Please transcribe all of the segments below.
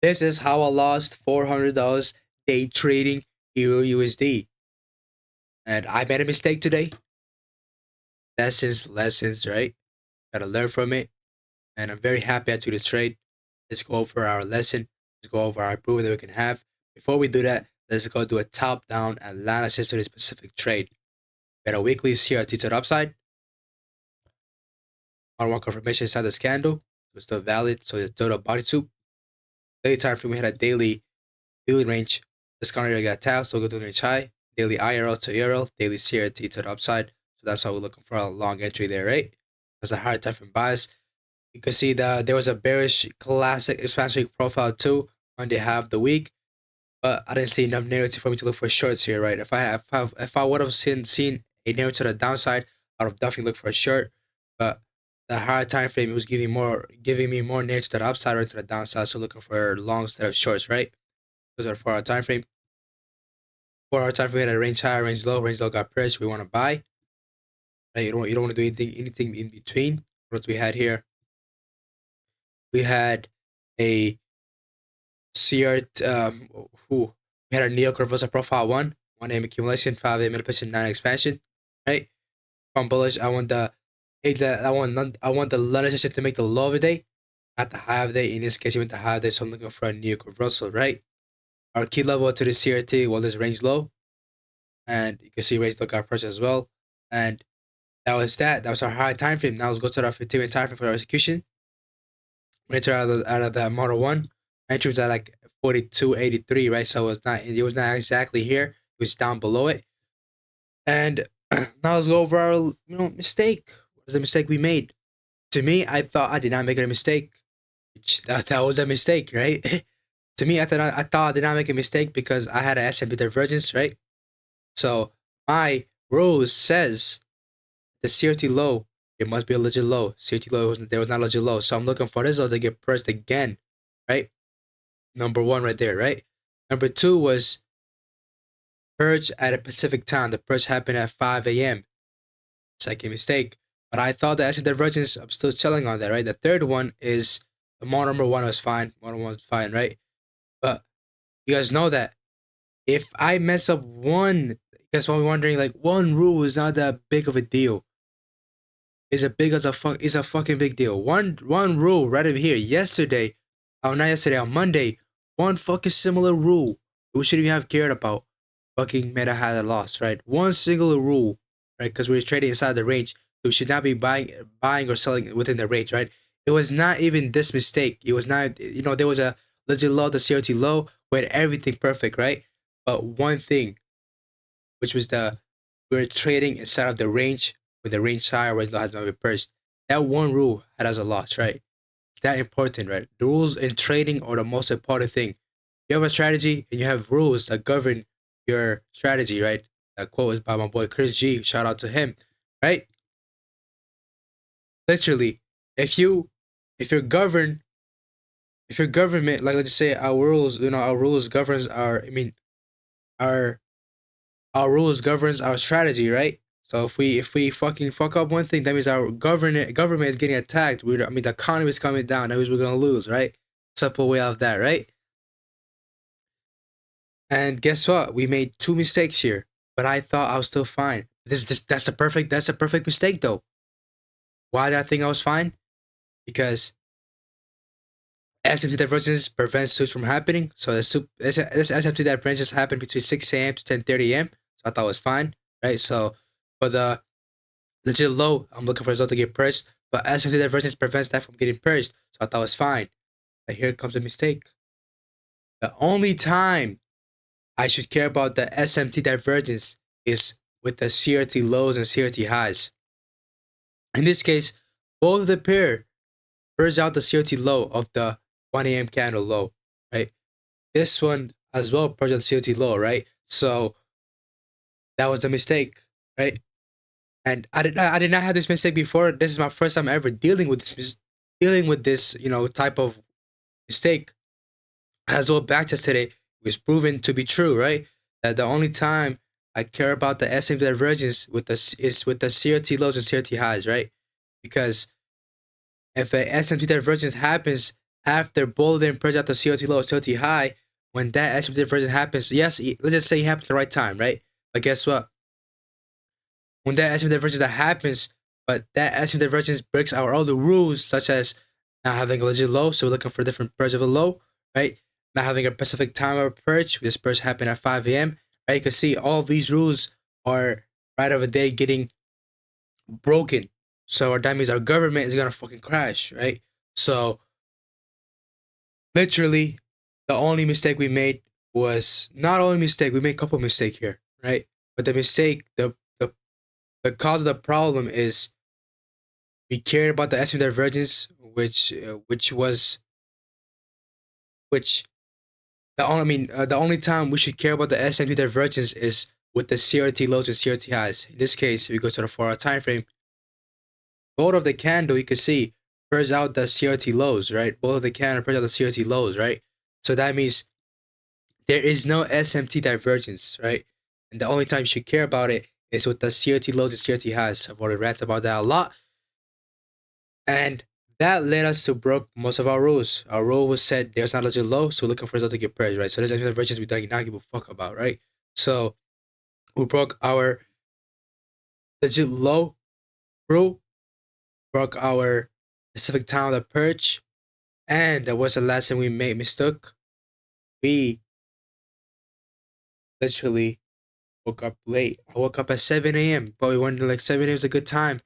This is how I lost $400 day trading Euro USD. And I made a mistake today. Lessons, right? Gotta learn from it. And I'm very happy I took the trade. Let's go over our lesson. Let's go over our improvement that we can have. Before we do that, let's go do a top-down analysis to this specific trade. We got a weekly CRT to the upside. On-one confirmation inside the candle. It's still valid. So the total body soup. Daily time frame, we had a daily range. This area got tapped, so we'll go to the range high. Daily IRL to ERL, daily CRT to the upside. So that's why we're looking for a long entry there, right? That's a hard time from bias. You can see that there was a bearish classic expansion profile too on the half of the week, but I didn't see enough narrative for me to look for shorts here, right? If I would have seen a narrative to the downside, I would have definitely looked for a short. But the higher time frame was giving me more narrative to the upside or to the downside, so looking for long instead of shorts, right? Those are 4 hour time frame. 4 hour time frame had a range high, range low got pressed. We want to buy. Right? You don't want to do anything in between. What we had here, we had a CR who we had a Neo Reversal Profile 1 AM accumulation, 5 AM manipulation, 9 expansion. Right? From bullish, I want the London session to make the low of the day, not the high of the day. In this case, even the high of the day, so I'm looking for a Neo Reversal, right? Our key level to the CRT was range low, and you can see range low got pressure as well. And that was our high time frame. Now let's go to our 15-minute time frame for our execution. Enter out of that model 1. Entry was at like 42.83, right? So it was not exactly here. It was down below it. And now let's go over our mistake. What was the mistake we made? To me, I thought I did not make a mistake. That was a mistake, right? To me, I thought I did not make a mistake because I had an S&P divergence, right? So my rule says the CRT low, it must be a legit low. CRT low, there was not a legit low. So I'm looking for this low to get pressed again, right? Number 1 right there, right? Number 2 was purge at a Pacific time. The purge happened at 5 a.m. Second mistake. But I thought the S&P divergence, I'm still chilling on that, right? The third one is the model number 1 was fine. Model 1 was fine, right? But you guys know that if I mess up one, that's why we're wondering, like, one rule is not that big of a deal. Is a fucking big deal. One rule right over here. Yesterday, not yesterday, on Monday, one fucking similar rule we shouldn't even have cared about. Fucking Meta had a loss, right? One singular rule, right? Because we're trading inside the range, so we should not be buying or selling within the range, right? It was not even this mistake. It was not, there was a legit low, the CRT low, with everything perfect, right? But one thing, which was we were trading inside of the range with the range high or range low has not been purged. That one rule had us a loss, right? That important, right? The rules in trading are the most important thing. You have a strategy and you have rules that govern your strategy, right? That quote is by my boy Chris G. Shout out to him, right? Literally, if you're governed, if your government, like let's just say our rules, our rules governs our rules governs our strategy, right? So if we fucking fuck up one thing, that means our government is getting attacked. The economy is coming down. That means we're gonna lose, right? Simple way out of that, right? And guess what? We made 2 mistakes here, but I thought I was still fine. That's the perfect mistake though. Why did I think I was fine? Because S&P divergence prevents sweeps from happening. So this S&P divergence happened between 6 a.m. to 10:30 a.m. So I thought it was fine, right? So for the legit low, I'm looking for a result to get purged, but S&P divergence prevents that from getting purged. So I thought it was fine. But here comes a mistake. The only time I should care about the SMT divergence is with the CRT lows and CRT highs. In this case, both of the pair purge out the CRT low of the 1 a.m. candle low, right? This one as well purge out the CRT low, right? So that was a mistake, right? And I did not have this mistake before. This is my first time ever dealing with this type of mistake. As well, backtest today was proven to be true, right? That the only time I care about the S&P divergence is with the CRT lows and CRT highs, right? Because if a S&P divergence happens after both of them purge out the COT low, COT high, when that asymptotic divergence happens, yes, let's just say it happened at the right time, right? But guess what? When that asymptotic divergence that happens, but that asymptotic divergence breaks our other rules, such as not having a legit low, so we're looking for a different purge of a low, right? Not having a specific time of a purge, this purge happened at 5 a.m., right? You can see all of these rules are right over there getting broken. So that means our government is gonna fucking crash, right? So literally, the only mistake we made was not only mistake, we made a couple mistakes here, right? But the mistake, the cause of the problem is we cared about the asymptotic divergence, which the only I mean the only time we should care about the asymptotic divergence is with the CRT lows and CRT highs. In this case, if we go to the 4-hour time frame, both of the candle you can see purge out the CRT lows, right? Both of the candle purge out the CRT lows, right? So that means there is no SMT divergence, right? And the only time you should care about it is with the CRT lows and CRT highs. I've already ranted about that a lot. And that led us to broke most of our rules. Our rule was said there's not a legit low, so we're looking for result to get purged, right? So there's divergence we do not give a fuck about, right? So we broke our legit low rule, broke our specific time of the purge, and that was the last thing we made mistook. We literally woke up late. I woke up at 7 a.m. But we went like 7 a.m. is a good time.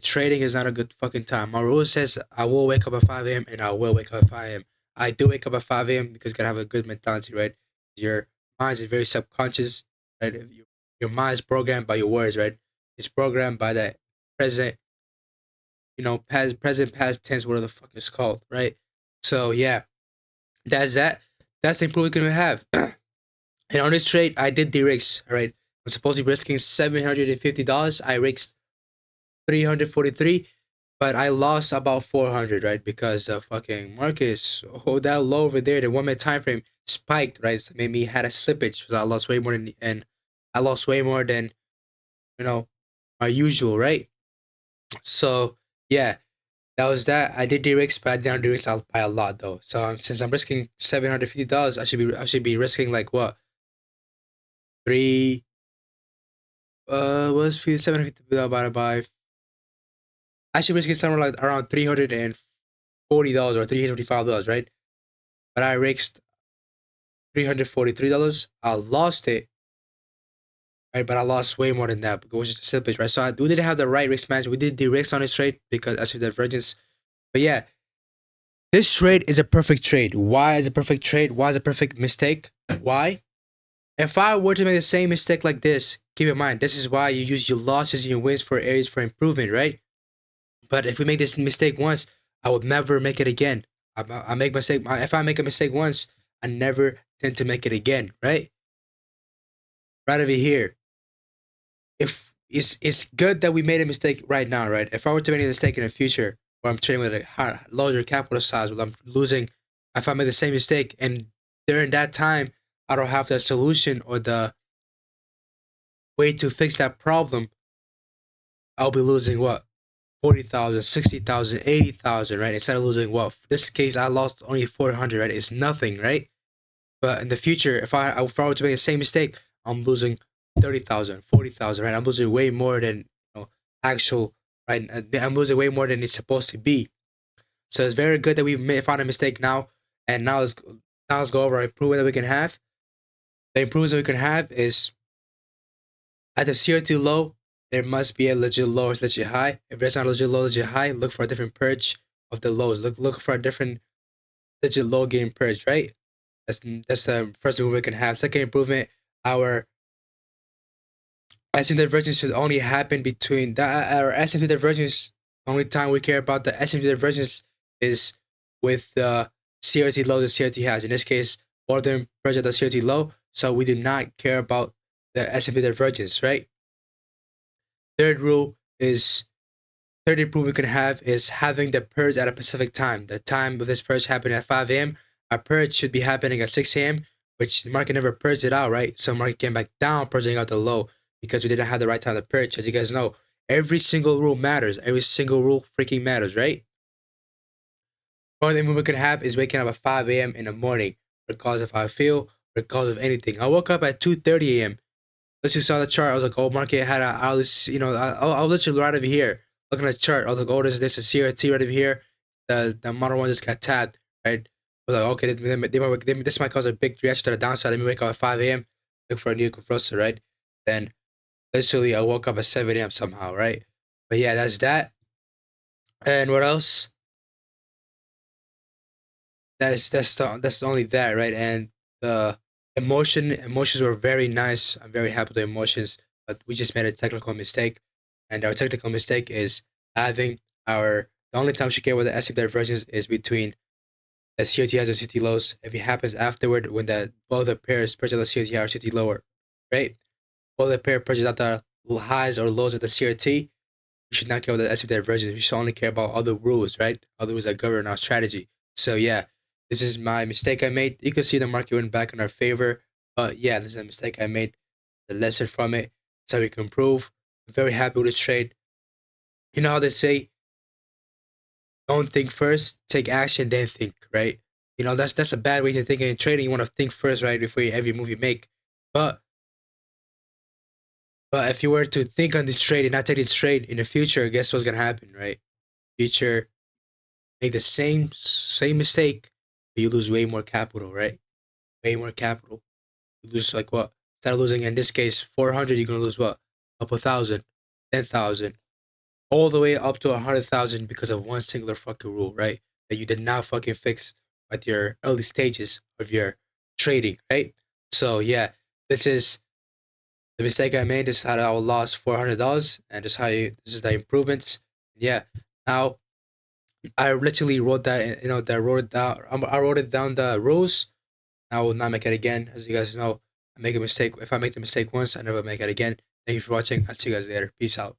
Trading is not a good fucking time. My rule says I will wake up at 5 a.m. and I will wake up at 5 a.m. I do wake up at 5 a.m. because you gotta have a good mentality, right? Your mind is very subconscious, right? Your mind is programmed by your words, right? It's programmed by that present, present, past tense, whatever the fuck it's called, right? So yeah, that's that. That's the improvement we have. And on this trade, I did de-risk, all right? I'm supposed to be risking $750. I risked 343, but I lost about 400, right? Because the fucking market is that low over there. The 1 minute time frame spiked, right? So it made me had a slippage. So I lost way more than my usual, right? So yeah, that was that. I did de-risk, but I didn't de-risk by a lot though. So since I'm risking $750, I should be risking like what, three was 750 divided by, I should be risking somewhere like around $340 or $355, right? But I risked $343. I lost it, right? But I lost way more than that because it was just a slippage, right? So we didn't have the right risk management. We did the risk on this trade because I see the divergence. But yeah, this trade is a perfect trade. Why is a perfect trade? Why is a perfect mistake? Why? If I were to make the same mistake like this, keep in mind, this is why you use your losses and your wins for areas for improvement, right? But if we make this mistake once, I would never make it again. I make mistake. If I make a mistake once, I never tend to make it again, right? Right over here. If it's good that we made a mistake right now, right? If I were to make a mistake in the future, where I'm trading with a larger capital size, where I'm losing, if I make the same mistake and during that time I don't have the solution or the way to fix that problem, I'll be losing what, 40,000, 60,000, 80,000, right? Instead of losing what? In this case, I lost only 400, right? It's nothing, right? But in the future, if I were to make the same mistake, I'm losing 30,000, 40,000, right? I'm losing way more than actual, right? I'm losing way more than it's supposed to be. So it's very good that we've found a mistake now, and now let's go over our improvement that we can have. The improvements that we can have is at the CR2 low, there must be a legit low or legit high. If there's not a legit low, legit high, look for a different purge of the lows. Look for a different legit low game purge, right? That's the first improvement we can have. Second improvement, our SMT divergence should only happen between our SMT divergence. Only time we care about the SMT divergence is with the CRT low the CRT has. In this case, both of them purge at the CRT low, so we do not care about the SMT divergence, right? Third rule is third improvement we can have is having the purge at a specific time. The time of this purge happening at 5 a.m. Our purge should be happening at 6 a.m., which the market never purged it out, right? So market came back down, purging out the low because we didn't have the right time to purge. As you guys know, every single rule matters. Every single rule freaking matters, right? Or the movement could have is waking up at 5 a.m. in the morning, regardless of how I feel, regardless of anything. I woke up at 2:30 a.m. Let's just saw the chart. I was like, oh, market had a, I'll, I'll literally right over here. Looking at the chart, I was like, oh, there's a CRT right over here. The model one just got tapped, right? I was like, okay, this might cause a big reaction to the downside. Let me wake up at 5 a.m. Look for a new compressor, right? Then literally I woke up at 7 a.m. somehow, right? But yeah, that's that. And what else? That's only that, right? And the emotions were very nice. I'm very happy with the emotions, but we just made a technical mistake, and our technical mistake is having our the only time we should care what the S&P divergence is between the COT highs and CT lows. If it happens afterward, when the both the pairs purchase the COT high or CT lower, right? Both the pair purchase at the highs or lows of the CRT. We should not care about the S&P divergence. We should only care about other rules, right? Other rules that govern our strategy. So yeah, this is my mistake I made. You can see the market went back in our favor, but yeah, this is a mistake I made. The lesson from it. That's how we can improve. I'm very happy with this trade. You know how they say, don't think first, take action, then think, right? You know, that's a bad way to think in trading. You want to think first, right, before every move you make. But if you were to think on this trade and not take this trade in the future, guess what's gonna happen, right? Future make the same mistake, but you lose way more capital, right? Way more capital. You lose like what? Instead of losing in this case 400, you're gonna lose what? Up 1,000, 10,000, all the way up to 100,000 because of one singular fucking rule, right? That you did not fucking fix at your early stages of your trading, right? So yeah, this is the mistake I made. This is how I lost $400, and this is the improvements. Yeah, now I literally wrote that, that wrote it down. I wrote it down the rules. I will not make it again. As you guys know, I make a mistake. If I make the mistake once, I never make it again. Thank you for watching. I'll see you guys later. Peace out.